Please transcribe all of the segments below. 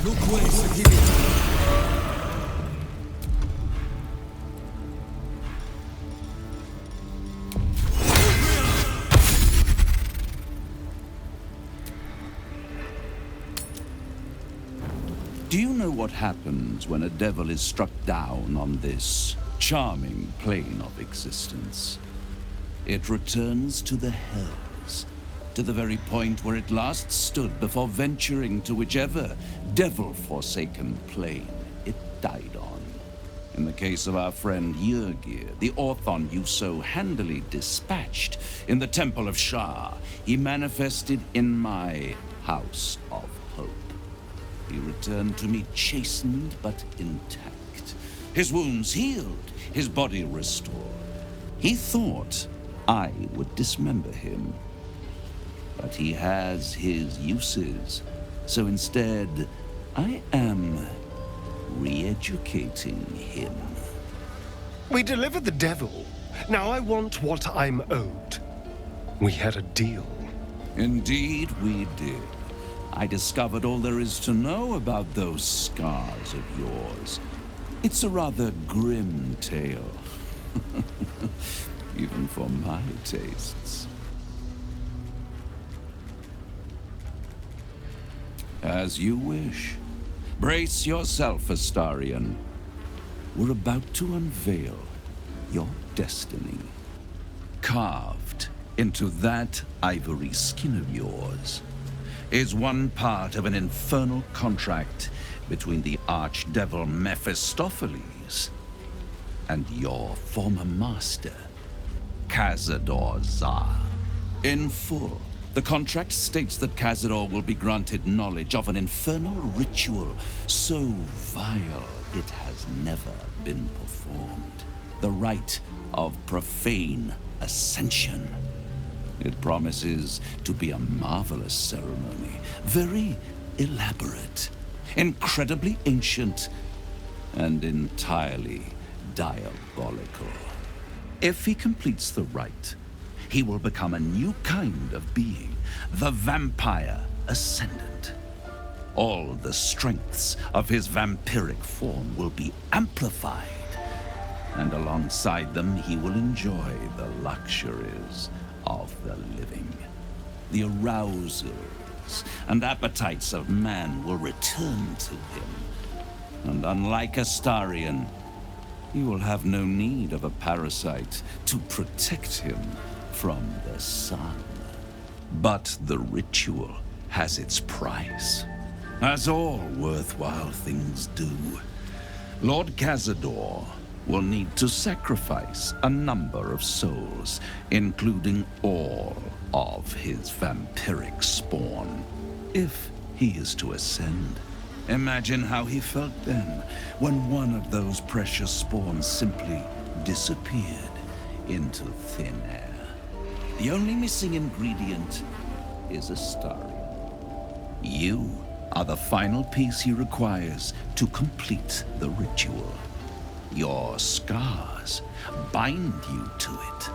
No puedes seguir. Do you know what happens when a devil is struck down on this charming plane of existence? It returns to the hells, to the very point where it last stood before venturing to whichever devil-forsaken plane it died on. In the case of our friend Yrgir, the Orthon you so handily dispatched in the Temple of Shah, he manifested in my House of Hope. He returned to me chastened but intact. His wounds healed, his body restored. He thought I would dismember him. But he has his uses. So instead, I am re-educating him. We delivered the devil. Now I want what I'm owed. We had a deal. Indeed we did. I discovered all there is to know about those scars of yours. It's a rather grim tale. Even for my tastes. As you wish. Brace yourself, Astarion. We're about to unveil your destiny. Carved into that ivory skin of yours is one part of an infernal contract between the archdevil Mephistopheles and your former master, Cazador Zar. In full, the contract states that Cazador will be granted knowledge of an infernal ritual so vile it has never been performed. The rite of profane ascension. It promises to be a marvelous ceremony, very elaborate, incredibly ancient, and entirely diabolical. If he completes the rite, he will become a new kind of being, the Vampire Ascendant. All the strengths of his vampiric form will be amplified, and alongside them he will enjoy the luxuries of the living. The arousals and appetites of man will return to him. And unlike Astarion, he will have no need of a parasite to protect him from the sun. But the ritual has its price, as all worthwhile things do. Lord Cazador will need to sacrifice a number of souls, including all of his vampiric spawn, if he is to ascend. Imagine how he felt then, when one of those precious spawns simply disappeared into thin air. The only missing ingredient is Astarion. You are the final piece he requires to complete the ritual. Your scars bind you to it.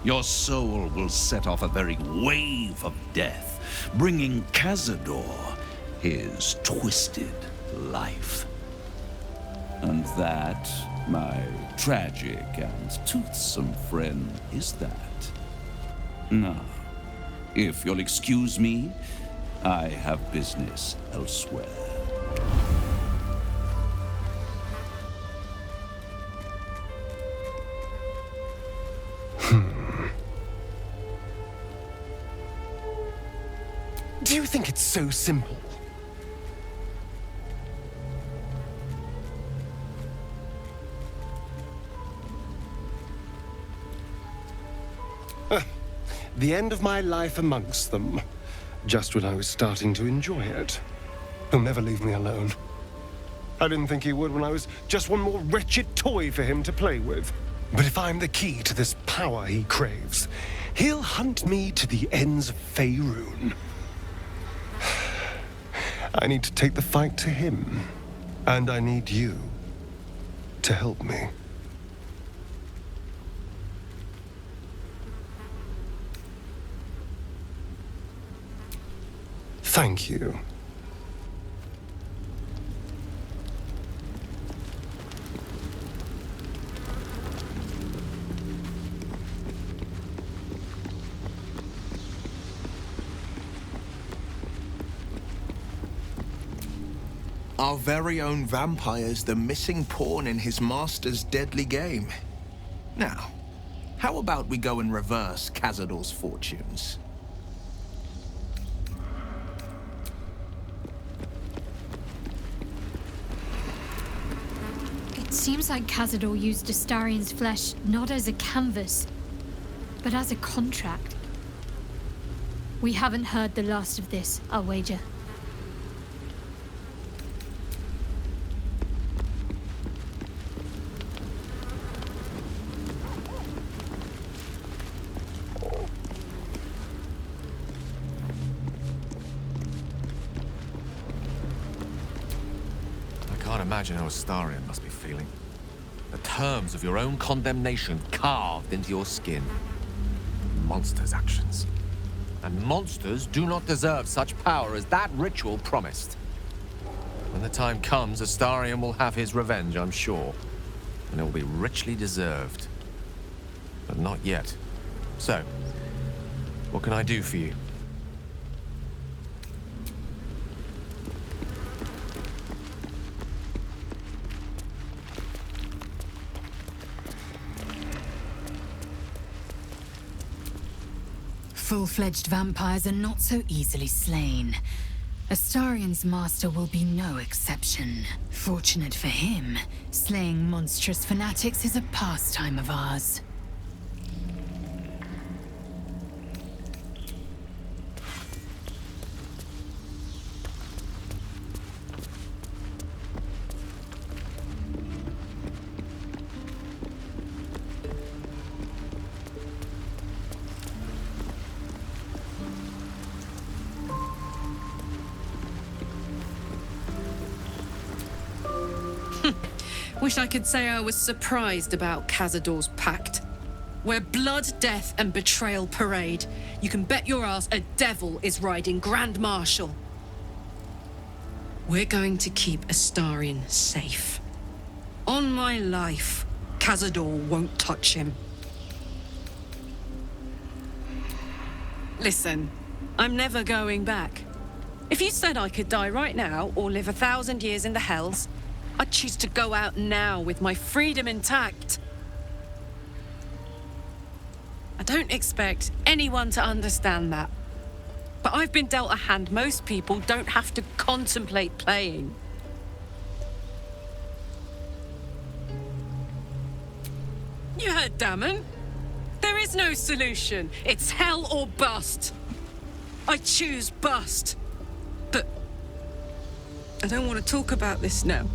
Your soul will set off a very wave of death, bringing Cazador his twisted life. And that, my tragic and toothsome friend, is that. Now, if you'll excuse me, I have business elsewhere. Do you think it's so simple? The end of my life amongst them, just when I was starting to enjoy it. He'll never leave me alone. I didn't think he would when I was just one more wretched toy for him to play with. But if I'm the key to this power he craves, he'll hunt me to the ends of Faerun. I need to take the fight to him, and I need you to help me. Thank you. Our very own vampire's the missing pawn in his master's deadly game. Now, how about we go and reverse Cazador's fortunes? It seems like Cazador used Astarion's flesh not as a canvas, but as a contract. We haven't heard the last of this, I'll wager. I can't imagine how Astarion must be feeling. The terms of your own condemnation carved into your skin. Monsters' actions. And monsters do not deserve such power as that ritual promised. When the time comes, Astarion will have his revenge, I'm sure. And it will be richly deserved. But not yet. So, what can I do for you? Full-fledged vampires are not so easily slain. Astarion's master will be no exception. Fortunate for him, slaying monstrous fanatics is a pastime of ours. Wish I could say I was surprised about Cazador's pact. Where blood, death, and betrayal parade, you can bet your ass a devil is riding Grand Marshal. We're going to keep Astarion safe. On my life, Cazador won't touch him. Listen, I'm never going back. If you said I could die right now or live 1,000 years in the Hells, I'd choose to go out now with my freedom intact. I don't expect anyone to understand that. But I've been dealt a hand most people don't have to contemplate playing. You heard Damon. There is no solution. It's hell or bust. I choose bust. But I don't want to talk about this now.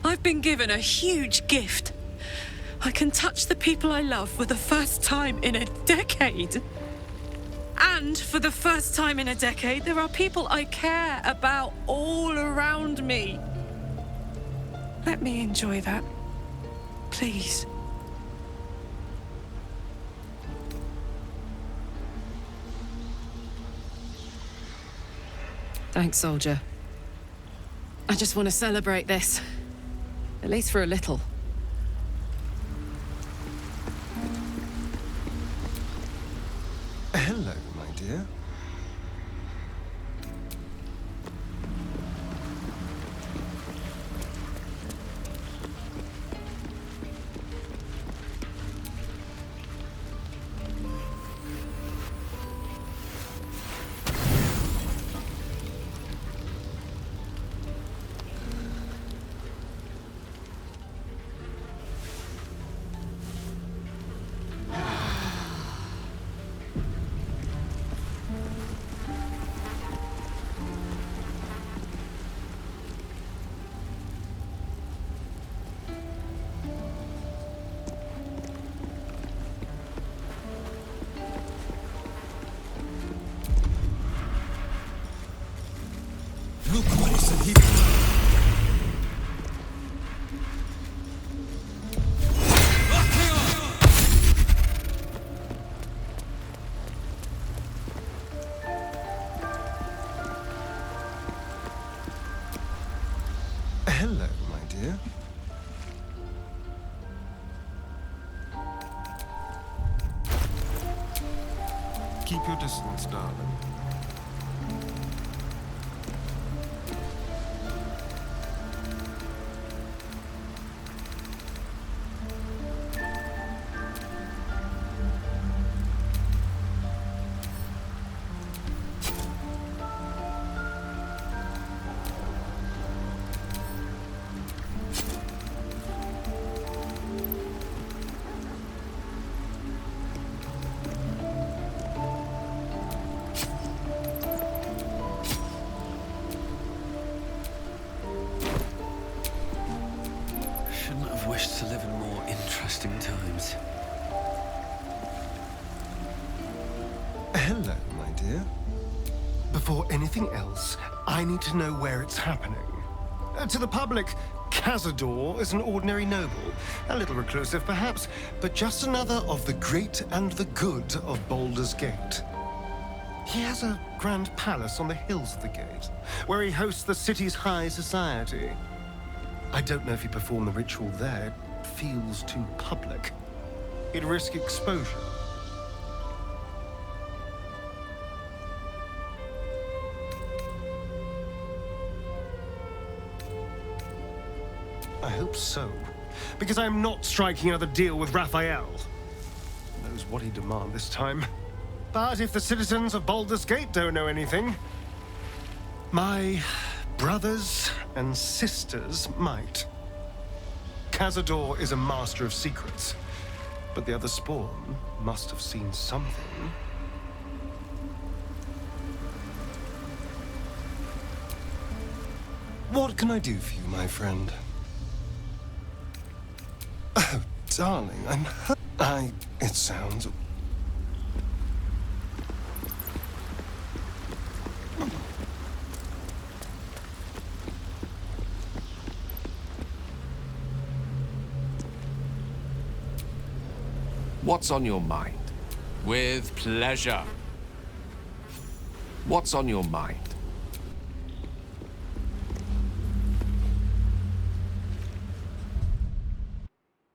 I've been given a huge gift. I can touch the people I love for the first time in a decade. And for the first time in a decade, there are people I care about all around me. Let me enjoy that, please. Thanks, soldier. I just want to celebrate this. At least for a little. Hello, my dear. Look what is in here. Hello, my dear. Keep your distance, darling. Hello, my dear. Before anything else, I need to know where it's happening. To the public, Cazador is an ordinary noble. A little reclusive, perhaps, but just another of the great and the good of Baldur's Gate. He has a grand palace on the hills of the gate, where he hosts the city's high society. I don't know if he performed the ritual there. It feels too public. He'd risk exposure. I hope so, because I'm not striking another deal with Raphael. Knows what he'd demand this time. But if the citizens of Baldur's Gate don't know anything, my brothers and sisters might. Cazador is a master of secrets, but the other spawn must have seen something. What can I do for you, my friend? Oh, darling, I'm hurt. It sounds... What's on your mind? With pleasure. What's on your mind?